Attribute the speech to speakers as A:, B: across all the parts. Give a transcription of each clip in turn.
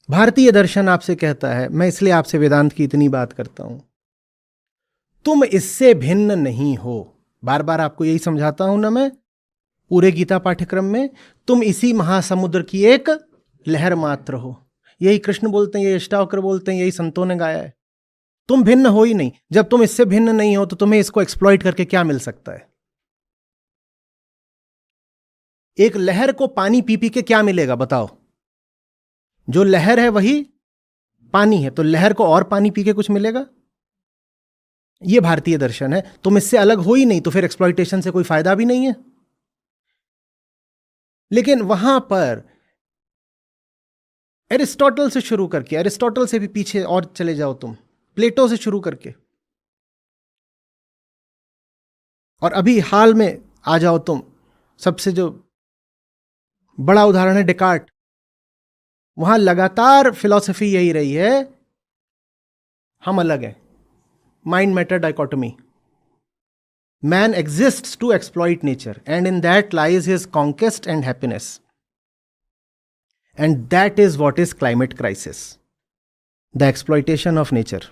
A: भारतीय दर्शन आपसे कहता है, मैं इसलिए आपसे वेदांत की इतनी बात करता हूं, तुम इससे भिन्न नहीं हो। बार बार आपको यही समझाता हूं ना मैं पूरे गीता पाठ्यक्रम में, तुम इसी महासमुद्र की एक लहर मात्र हो। यही कृष्ण बोलते हैं, यही अष्टावक्र बोलते हैं, यही संतों ने गाया है। तुम भिन्न हो ही नहीं। जब तुम इससे भिन्न नहीं हो तो तुम्हें इसको एक्सप्लॉइट करके क्या मिल सकता है? एक लहर को पानी पी पी के क्या मिलेगा बताओ? जो लहर है वही पानी है, तो लहर को और पानी पी के कुछ मिलेगा? यह भारतीय दर्शन है। तुम इससे अलग हो ही नहीं, तो फिर एक्सप्लॉइटेशन से कोई फायदा भी नहीं है। लेकिन वहां पर एरिस्टोटल से शुरू करके, एरिस्टोटल से भी पीछे और चले जाओ तुम, प्लेटो से शुरू करके, और अभी हाल में आ जाओ तुम, सबसे जो बड़ा उदाहरण है डेकार्ट। वहां लगातार फिलॉसफी यही रही है, हम अलग हैं, mind matter dichotomy. Man exists to exploit nature and in that lies his conquest and happiness, and that is what is climate crisis, the exploitation of nature.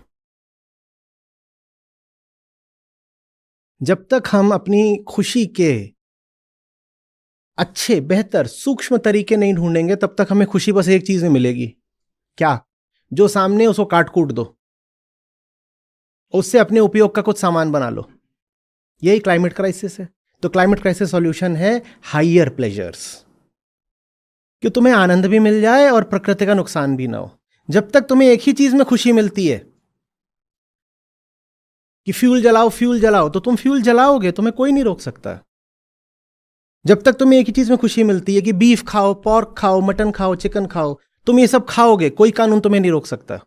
A: जब तक हम अपनी खुशी के अच्छे, बेहतर, सूक्ष्म तरीके नहीं ढूंढेंगे, तब तक हमें खुशी बस एक चीज में मिलेगी। क्या? जो सामने उसको काट कूट दो, उससे अपने उपयोग का कुछ सामान बना लो। यही क्लाइमेट क्राइसिस है। तो क्लाइमेट क्राइसिस सॉल्यूशन है हाइयर प्लेजर्स, कि तुम्हें आनंद भी मिल जाए और प्रकृति का नुकसान भी ना हो। जब तक तुम्हें एक ही चीज में खुशी मिलती है कि फ्यूल जलाओ, फ्यूल जलाओ, तो तुम फ्यूल जलाओगे, तुम्हें कोई नहीं रोक सकता। जब तक तुम्हें एक ही चीज में खुशी मिलती है कि बीफ खाओ, पॉर्क खाओ, मटन खाओ, चिकन खाओ, तुम ये सब खाओगे, कोई कानून तुम्हें नहीं रोक सकता।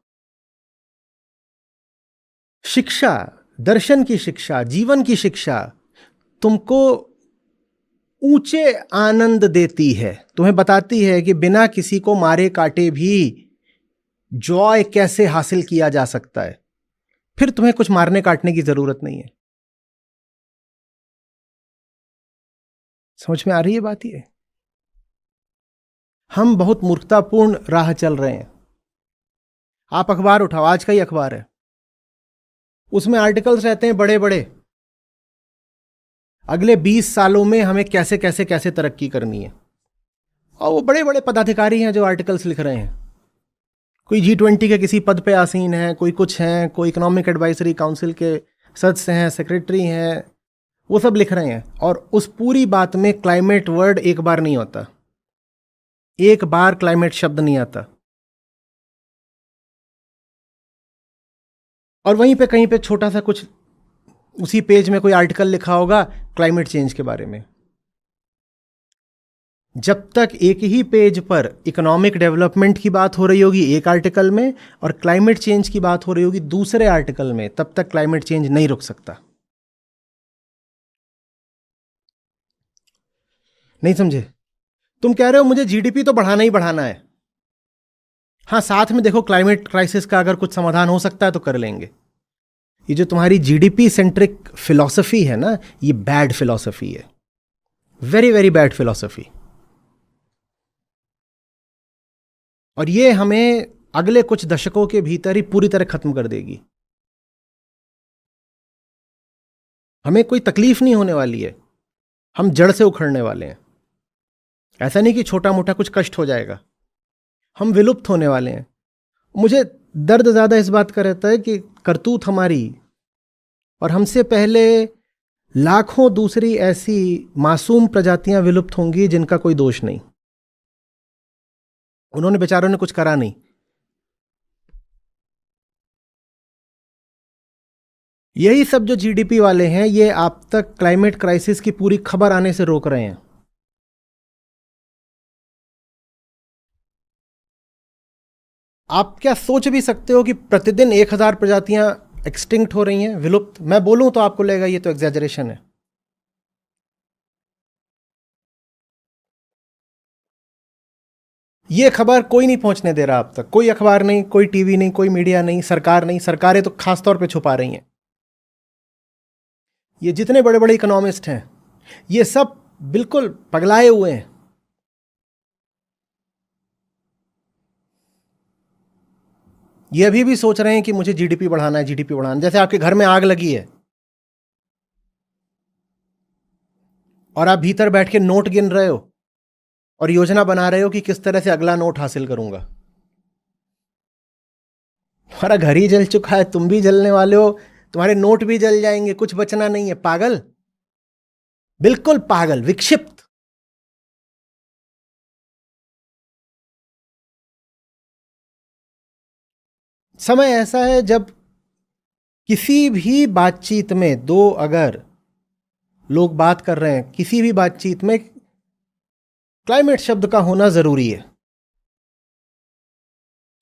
A: शिक्षा, दर्शन की शिक्षा, जीवन की शिक्षा तुमको ऊंचे आनंद देती है, तुम्हें बताती है कि बिना किसी को मारे काटे भी जॉय कैसे हासिल किया जा सकता है। फिर तुम्हें कुछ मारने काटने की जरूरत नहीं है। समझ में आ रही है बात? ये हम बहुत मूर्खतापूर्ण राह चल रहे हैं। आप अखबार उठाओ, आज का ही अखबार है, उसमें आर्टिकल्स रहते हैं बड़े बड़े, अगले 20 सालों में हमें कैसे कैसे कैसे तरक्की करनी है। और वो बड़े बड़े पदाधिकारी हैं जो आर्टिकल्स लिख रहे हैं। कोई G20 के किसी पद पे आसीन है, कोई कुछ हैं, कोई इकोनॉमिक एडवाइजरी काउंसिल के सदस्य हैं, सेक्रेटरी हैं, वो सब लिख रहे हैं। और उस पूरी बात में क्लाइमेट वर्ड एक बार नहीं होता, एक बार क्लाइमेट शब्द नहीं आता। और वहीं पे कहीं पे छोटा सा कुछ उसी पेज में कोई आर्टिकल लिखा होगा क्लाइमेट चेंज के बारे में। जब तक एक ही पेज पर इकोनॉमिक डेवलपमेंट की बात हो रही होगी एक आर्टिकल में, और क्लाइमेट चेंज की बात हो रही होगी दूसरे आर्टिकल में, तब तक क्लाइमेट चेंज नहीं रुक सकता। नहीं समझे? तुम कह रहे हो मुझे जीडीपी तो बढ़ाना ही बढ़ाना है। हाँ, साथ में देखो क्लाइमेट क्राइसिस का अगर कुछ समाधान हो सकता है तो कर लेंगे। ये जो तुम्हारी जीडीपी सेंट्रिक फिलॉसफी है ना, ये बैड फिलॉसफी है, वेरी वेरी बैड फिलॉसफी। और ये हमें अगले कुछ दशकों के भीतर ही पूरी तरह खत्म कर देगी। हमें कोई तकलीफ नहीं होने वाली है, हम जड़ से उखड़ने वाले हैं। ऐसा नहीं कि छोटा मोटा कुछ कष्ट हो जाएगा, हम विलुप्त होने वाले हैं। मुझे दर्द ज्यादा इस बात का रहता है कि करतूत हमारी और हमसे पहले लाखों दूसरी ऐसी मासूम प्रजातियां विलुप्त होंगी जिनका कोई दोष नहीं, उन्होंने बेचारों ने कुछ करा नहीं। यही सब जो जीडीपी वाले हैं, ये आप तक क्लाइमेट क्राइसिस की पूरी खबर आने से रोक रहे हैं। आप क्या सोच भी सकते हो कि प्रतिदिन 1000 प्रजातियां एक्सटिंक्ट हो रही हैं, विलुप्त? मैं बोलूं तो आपको लगेगा ये तो एग्जैजरेशन है। ये खबर कोई नहीं पहुंचने दे रहा अब तक, कोई अखबार नहीं, कोई टीवी नहीं, कोई मीडिया नहीं, सरकार नहीं। सरकारें तो खास तौर पे छुपा रही हैं। ये जितने बड़े बड़े इकोनॉमिस्ट हैं, ये सब बिल्कुल पगलाए हुए हैं। ये अभी भी सोच रहे हैं कि मुझे जीडीपी बढ़ाना है, जीडीपी बढ़ाना है। जैसे आपके घर में आग लगी है और आप भीतर बैठ के नोट गिन रहे हो और योजना बना रहे हो कि किस तरह से अगला नोट हासिल करूंगा। तुम्हारा घर ही जल चुका है, तुम भी जलने वाले हो, तुम्हारे नोट भी जल जाएंगे, कुछ बचना नहीं है। पागल, बिल्कुल पागल, विक्षिप्त। समय ऐसा है जब किसी भी बातचीत में दो अगर लोग बात कर रहे हैं, किसी भी बातचीत में क्लाइमेट शब्द का होना जरूरी है।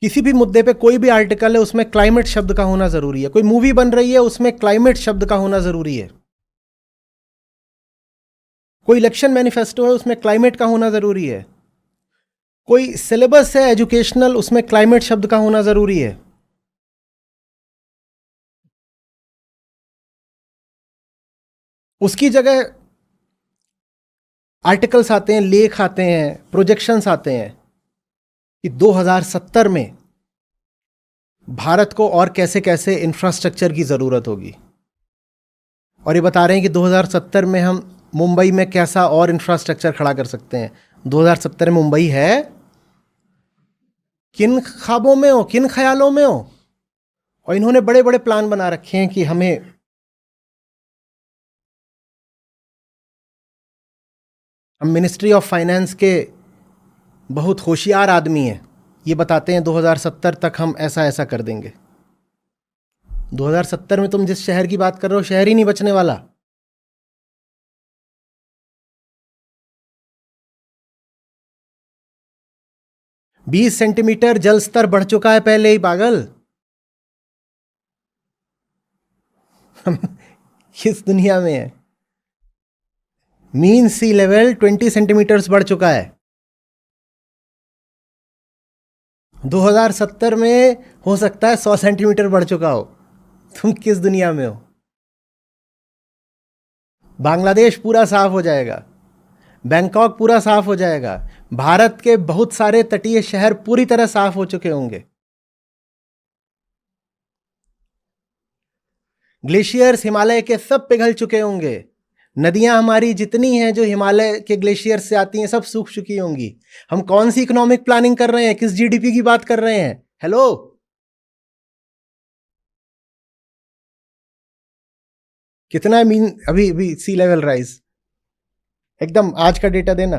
A: किसी भी मुद्दे पे कोई भी आर्टिकल है उसमें क्लाइमेट शब्द का होना जरूरी है। कोई मूवी बन रही है उसमें क्लाइमेट शब्द का होना जरूरी है। कोई इलेक्शन मैनिफेस्टो है उसमें क्लाइमेट का होना जरूरी है। कोई सिलेबस है एजुकेशनल, उसमें क्लाइमेट शब्द का होना जरूरी है। उसकी जगह आर्टिकल्स आते हैं, लेख आते हैं, प्रोजेक्शंस आते हैं कि 2070 में भारत को और कैसे कैसे इंफ्रास्ट्रक्चर की ज़रूरत होगी। और ये बता रहे हैं कि 2070 में हम मुंबई में कैसा और इंफ्रास्ट्रक्चर खड़ा कर सकते हैं। 2070 में मुंबई है? किन ख्वाबों में हो, किन ख्यालों में हो? और इन्होंने बड़े बड़े प्लान बना रखे हैं कि हम मिनिस्ट्री ऑफ फाइनेंस के बहुत होशियार आदमी हैं, ये बताते हैं 2070 तक हम ऐसा ऐसा कर देंगे। 2070 में तुम जिस शहर की बात कर रहे हो, शहर ही नहीं बचने वाला। बीस सेंटीमीटर जल स्तर बढ़ चुका है पहले ही, पागल। हम किस दुनिया में है? मीन सी लेवल 20 सेंटीमीटर्स बढ़ चुका है। 2070 में हो सकता है 100 सेंटीमीटर बढ़ चुका हो। तुम किस दुनिया में हो? बांग्लादेश पूरा साफ हो जाएगा, बैंकॉक पूरा साफ हो जाएगा, भारत के बहुत सारे तटीय शहर पूरी तरह साफ हो चुके होंगे। ग्लेशियर्स हिमालय के सब पिघल चुके होंगे। नदियां हमारी जितनी हैं जो हिमालय के ग्लेशियर से आती हैं सब सूख चुकी होंगी। हम कौन सी इकोनॉमिक प्लानिंग कर रहे हैं? किस जीडीपी की बात कर रहे हैं? हेलो, कितना मीन अभी अभी सी लेवल राइज? एकदम आज का डेटा देना।